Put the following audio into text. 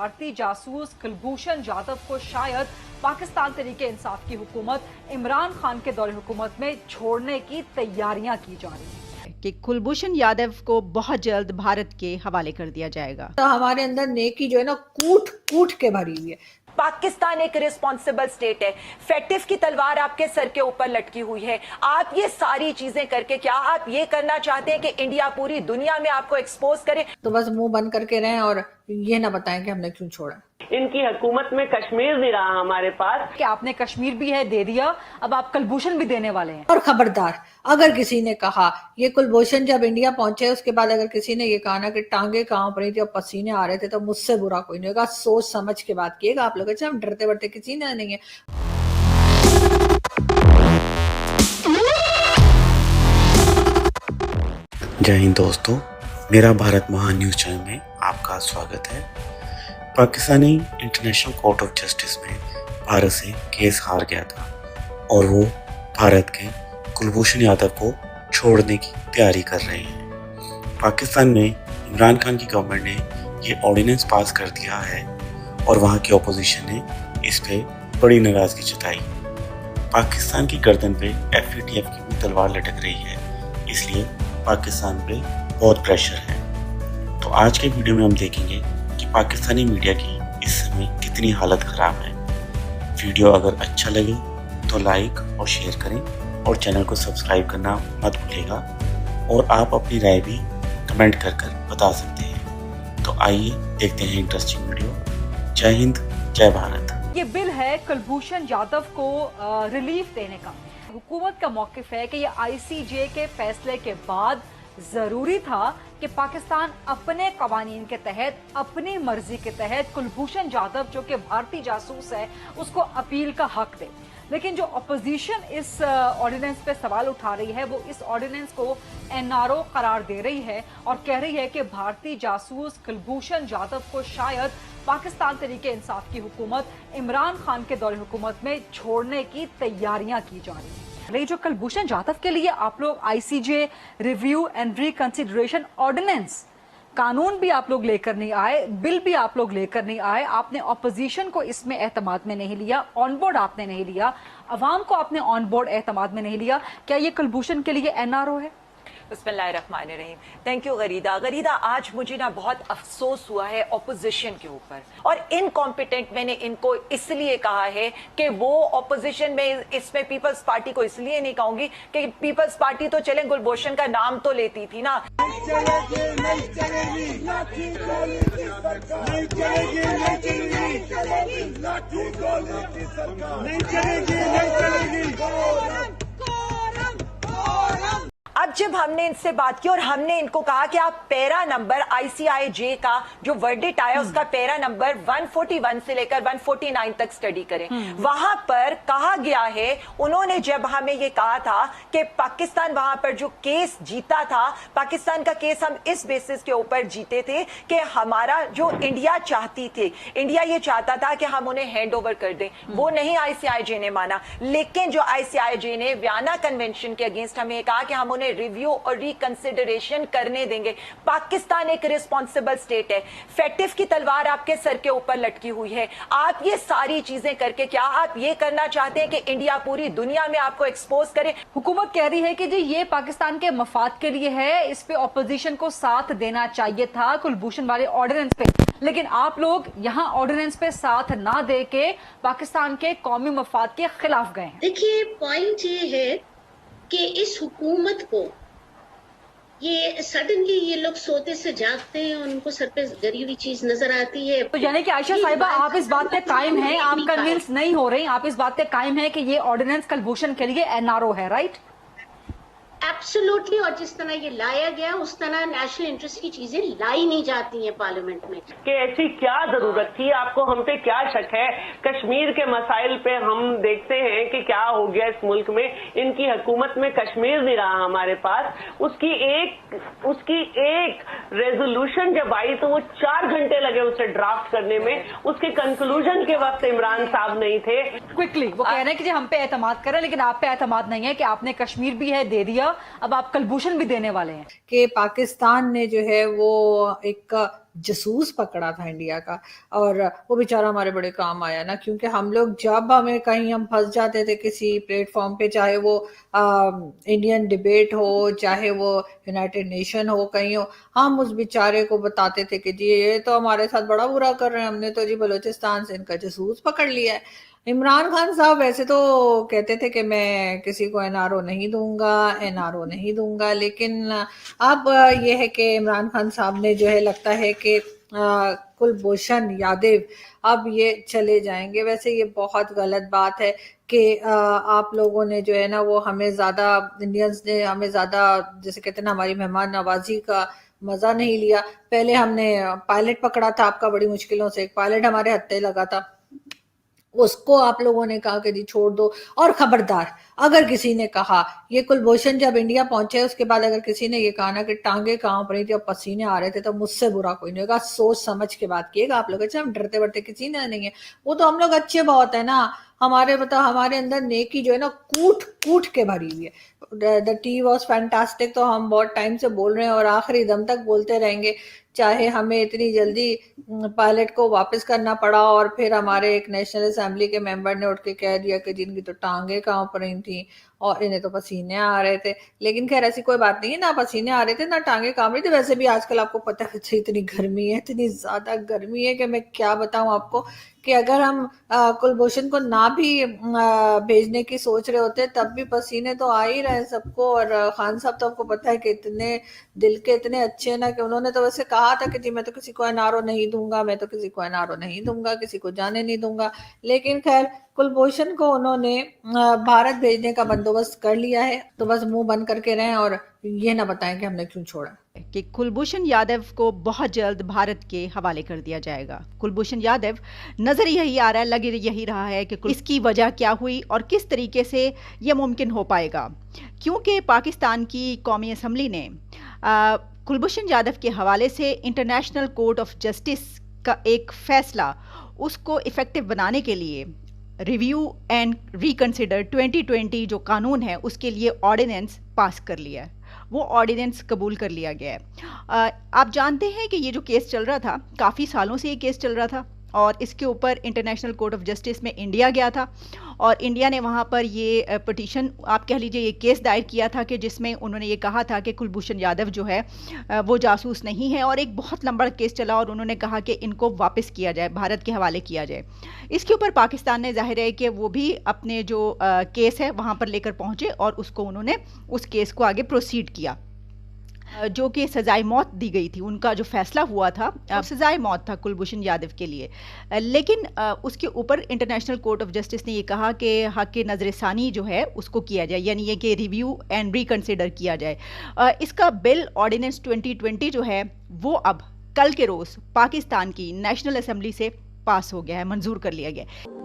भारतीय जासूस कुलभूषण जाधव को शायद पाकिस्तान तरीके इंसाफ की हुकूमत इमरान खान के दौरे हुकूमत में छोड़ने की तैयारियां की जा रही हैं कि कुलभूषण यादव को बहुत जल्द भारत के हवाले कर दिया जाएगा। तो हमारे अंदर नेकी जो है ना कूट कूट के भरी हुई है। पाकिस्तान एक रिस्पॉन्सिबल स्टेट है। फेटिव की तलवार आपके सर के ऊपर लटकी हुई है। आप ये सारी चीजें करके क्या आप ये करना चाहते हैं कि इंडिया पूरी दुनिया में आपको एक्सपोज करे? तो बस मुंह बंद करके रहें और ये ना बताएं कि हमने क्यों छोड़ा। इनकी हुकूमत में कश्मीर नहीं रहा हमारे पास। कि आपने कश्मीर भी है दे दिया, अब आप कुलभूषण भी देने वाले हैं। और खबरदार, अगर किसी ने कहा ये कुलभूषण जब इंडिया पहुंचे उसके बाद अगर किसी ने ये कहा ना कि टांगे कांप रही थी और पसीने आ रहे थे, तो मुझसे बुरा कोई नहीं होगा। सोच समझ के बात किएगा आप लोग। अच्छा, हम डरते वरते किसी ने नहीं है। जय हिंद दोस्तों, मेरा भारत महान न्यूज चैनल में आपका स्वागत है। Pakistani international court of justice में भारत से केस हार गया था और वो भारत के कुलभूषण यादव को छोड़ने की तैयारी कर रहे हैं। पाकिस्तान में इमरान खान की गवर्नमेंट ने ये ऑर्डिनेंस पास कर दिया है और वहाँ की अपोजिशन ने इस पे बड़ी नाराज़गी जताई। पाकिस्तान की गर्दन पे FATF की भी तलवार लटक रही है, इसलिए पाकिस्तान पे बहुत प्रेशर है। तो आज के वीडियो में हम देखेंगे कि पाकिस्तानी मीडिया की इस समय कितनी हालत ख़राब है। वीडियो अगर अच्छा लगे तो लाइक और शेयर करें और चैनल को सब्सक्राइब करना मत भूलिएगा और आप अपनी राय भी कमेंट कर बता सकते हैं। तो आइए देखते हैं इंटरेस्टिंग वीडियो। जय हिंद, जय भारत। ये बिल है कुलभूषण यादव को रिलीफ देने का। हुकूमत का मौकिफ है कि ये ICJ के फैसले के बाद जरूरी था कि पाकिस्तान अपने कवानीन के तहत अपनी मर्जी के तहत कुलभूषण यादव जो कि भारतीय जासूस है उसको अपील का हक दे। लेकिन जो अपोजिशन इस ऑर्डिनेंस पे सवाल उठा रही है वो इस ऑर्डिनेंस को NRO करार दे रही है और कह रही है कि भारतीय जासूस कुलभूषण यादव को शायद पाकिस्तान तरीके इंसाफ की हुकूमत इमरान खान के दौरे हुकूमत में छोड़ने की तैयारियां की जा रही है। जो कुलभूषण यादव के लिए आप लोग ICJ review and reconsideration ordinance कानून भी आप लोग लेकर नहीं आए, बिल भी आप लोग लेकर नहीं आए। आपने ऑपोजिशन को इसमें एतमाद में नहीं लिया, ऑन बोर्ड आपने नहीं लिया, अवाम को आपने ऑन बोर्ड एतमाद में नहीं लिया। क्या ये कुलभूषण के लिए NRO है? बिस्मिल्लाहिर्रहमानिर्रहीम। थैंक यू गरीदा। आज मुझे ना बहुत अफसोस हुआ है ऑपोजिशन के ऊपर, और इनकॉम्पिटेंट मैंने इनको इसलिए कहा है कि वो ऑपोजिशन में, इसमें पीपल्स पार्टी को इसलिए नहीं कहूंगी कि पीपल्स पार्टी तो चले गुलभूषण का नाम तो लेती थी ना। अब जब हमने इनसे बात की और हमने इनको कहा कि आप पैरा नंबर ICIJ का जो वर्डिक्ट आया उसका पैरा नंबर 141 से लेकर 149 तक स्टडी करें, वहां पर कहा गया है, उन्होंने जब हमें ये कहा था कि पाकिस्तान वहां पर जो केस जीता था, पाकिस्तान का केस हम इस बेसिस के ऊपर जीते थे कि हमारा जो इंडिया चाहती थी, इंडिया ये चाहता था कि हम उन्हें हैंड ओवर कर दें, वो नहीं ICIJ ने माना। लेकिन जो ICIJ ने वियना कन्वेंशन के अगेंस्ट हमें कहा कि हम उन्हें रिव्यू और रिकंसिडरेशन करने देंगे। पाकिस्तान एक रिस्पॉन्सिबल स्टेट है। फेटिव की तलवार आपके सर के ऊपर लटकी हुई है। आप ये सारी चीजें करके क्या आप ये करना चाहते हैं कि इंडिया पूरी दुनिया में आपको एक्सपोज करे? हुकूमत कह रही है कि जी ये पाकिस्तान के मफाद के लिए है, इस पे ऑपोजिशन को साथ देना चाहिए था कुलभूषण वाले ऑर्डिनेंस पे, लेकिन आप लोग यहाँ ऑर्डिनेंस पे साथ ना दे के पाकिस्तान के कौमी मफाद के खिलाफ गए हैं। देखिए, पॉइंट ये है कि इस हुकूमत को ये सडनली ये लोग सोते से जागते हैं, उनको सर पे गरी हुई चीज नजर आती है। तो यानी कि आयशा साहिबा, आप इस बात पे कायम हैं, आप कन्विंस नहीं हो रही, आप इस बात पे कायम हैं कि ये ऑर्डिनेंस कुलभूषण के लिए NRO है, राइट? एब्सोल्युटली। और जिस तरह ये लाया गया उस तरह नेशनल इंटरेस्ट की चीजें लाई नहीं जाती हैं पार्लियामेंट में। कि ऐसी क्या जरूरत थी? आपको हम पे क्या शक है? कश्मीर के मसाइल पे हम देखते हैं कि क्या हो गया इस मुल्क में। इनकी हुकूमत में कश्मीर नहीं रहा हमारे पास। उसकी एक रेजोल्यूशन जब आई तो वो 4 घंटे लगे उसे ड्राफ्ट करने में। उसके कंक्लूजन के वक्त इमरान साहब नहीं थे। क्विकली वो कह रहे हैं कि जी हम पे एतमाद करें, लेकिन आप पे एतमाद नहीं है कि आपने कश्मीर भी है दे दिया, अब आप कलभूषण भी देने वाले हैं कि पाकिस्तान ने जो है वो एक जासूस पकड़ा था इंडिया का, और वो बेचारा हमारे बड़े काम आया ना, क्योंकि हम लोग जब हमें कहीं हम फंस जाते थे किसी प्लेटफॉर्म पे, चाहे वो इंडियन डिबेट हो, चाहे वो यूनाइटेड नेशन हो, कहीं हो, हम उस बेचारे को बताते थे कि जी ये तो हमारे साथ बड़ा बुरा कर रहे हैं, हमने तो जी बलूचिस्तान से इनका जासूस पकड़ लिया है। इमरान खान साहब वैसे तो कहते थे कि मैं किसी को एनआरओ नहीं दूंगा, एनआरओ नहीं दूंगा, लेकिन अब ये है कि इमरान खान साहब ने जो है लगता है कि कुलभूषण यादव अब ये चले जाएंगे। वैसे ये बहुत गलत बात है कि आप लोगों ने जो है ना वो हमें ज्यादा, इंडियंस ने हमें ज्यादा, जैसे कहते हैं ना, हमारी मेहमान नवाजी का मजा नहीं लिया। पहले हमने पायलट पकड़ा था आपका, बड़ी मुश्किलों से एक पायलट हमारे हत्थे लगा था, उसको आप लोगों ने कहा कि जी छोड़ दो। और खबरदार, अगर किसी ने कहा, ये कुलभूषण जब इंडिया पहुंचे उसके बाद अगर किसी ने ये कहा ना कि टांगे कांप रही थी और पसीने आ रहे थे, तो मुझसे बुरा कोई नहीं होगा। सोच समझ के बात किएगा आप लोग। अच्छा, हम डरते वरते किसी ने नहीं है, वो तो हम लोग अच्छे बहुत है ना, हमारे मतलब हमारे अंदर नेकी जो है ना कूट कूट के भरी हुई है। द टी वॉज फैंटास्टिक तो हम बहुत टाइम से बोल रहे हैं और आखिरी दम तक बोलते रहेंगे, चाहे हमें इतनी जल्दी पायलट को वापस करना पड़ा और फिर हमारे एक नेशनल असेंबली के मेंबर ने उठ के कह दिया कि जिनकी तो टांगे कांप रही थी और इन्हें तो पसीने आ रहे थे। लेकिन खैर ऐसी कोई बात नहीं है, ना पसीने आ रहे थे ना टांगे कांप रही थी। वैसे भी आजकल आपको पता है इतनी गर्मी है, इतनी ज्यादा गर्मी है कि मैं क्या बताऊं आपको, कि अगर हम कुलभूषण को ना भी भेजने की सोच रहे होते तब भी पसीने तो आ ही रहे सबको। और खान साहब तो आपको पता है कि इतने दिल के इतने अच्छे ना, कि उन्होंने तो वैसे कहा था कि जी मैं तो किसी को एनआरओ नहीं दूंगा, मैं तो किसी को एनआरओ नहीं दूंगा, किसी को जाने नहीं दूंगा। लेकिन खैर कुलभूषण को उन्होंने भारत भेजने का बंदोबस्त कर लिया है, तो बस मुंह बंद करके रहें और ये ना बताएं कि हमने क्यों छोड़ा। कि कुलभूषण यादव को बहुत जल्द भारत के हवाले कर दिया जाएगा। कुलभूषण यादव, नजर यही आ रहा है, लग यही रहा है कि इसकी वजह क्या हुई और किस तरीके से यह मुमकिन हो पाएगा, क्योंकि पाकिस्तान की कौमी असम्बली ने कुलभूषण यादव के हवाले से इंटरनेशनल कोर्ट ऑफ जस्टिस का एक फैसला उसको इफेक्टिव बनाने के लिए रिव्यू एंड रिकंसिडर 2020 जो कानून है उसके लिए ऑर्डिनेंस पास कर लिया है। वो ऑर्डिनेंस कबूल कर लिया गया है। आप जानते हैं कि ये जो केस चल रहा था, काफ़ी सालों से ये केस चल रहा था और इसके ऊपर इंटरनेशनल कोर्ट ऑफ जस्टिस में इंडिया गया था और इंडिया ने वहाँ पर ये पिटीशन, आप कह लीजिए ये केस दायर किया था कि जिसमें उन्होंने ये कहा था कि कुलभूषण यादव जो है वो जासूस नहीं है, और एक बहुत लंबा केस चला और उन्होंने कहा कि इनको वापस किया जाए, भारत के हवाले किया जाए। इसके ऊपर पाकिस्तान ने जाहिर है कि वो भी अपने जो केस है वहाँ पर लेकर पहुँचे और उसको उन्होंने उस केस को आगे प्रोसीड किया, जो कि सजाए मौत दी गई थी। उनका जो फैसला हुआ था सजाए मौत था कुलभूषण यादव के लिए। लेकिन उसके ऊपर इंटरनेशनल कोर्ट ऑफ जस्टिस ने ये कहा कि हक नज़र सानी जो है उसको किया जाए, यानी ये कि रिव्यू एंड रिकंसिडर किया जाए। इसका बिल ऑर्डिनेंस 2020 जो है वो अब कल के रोज़ पाकिस्तान की नेशनल असेंबली से पास हो गया है, मंजूर कर लिया गया है।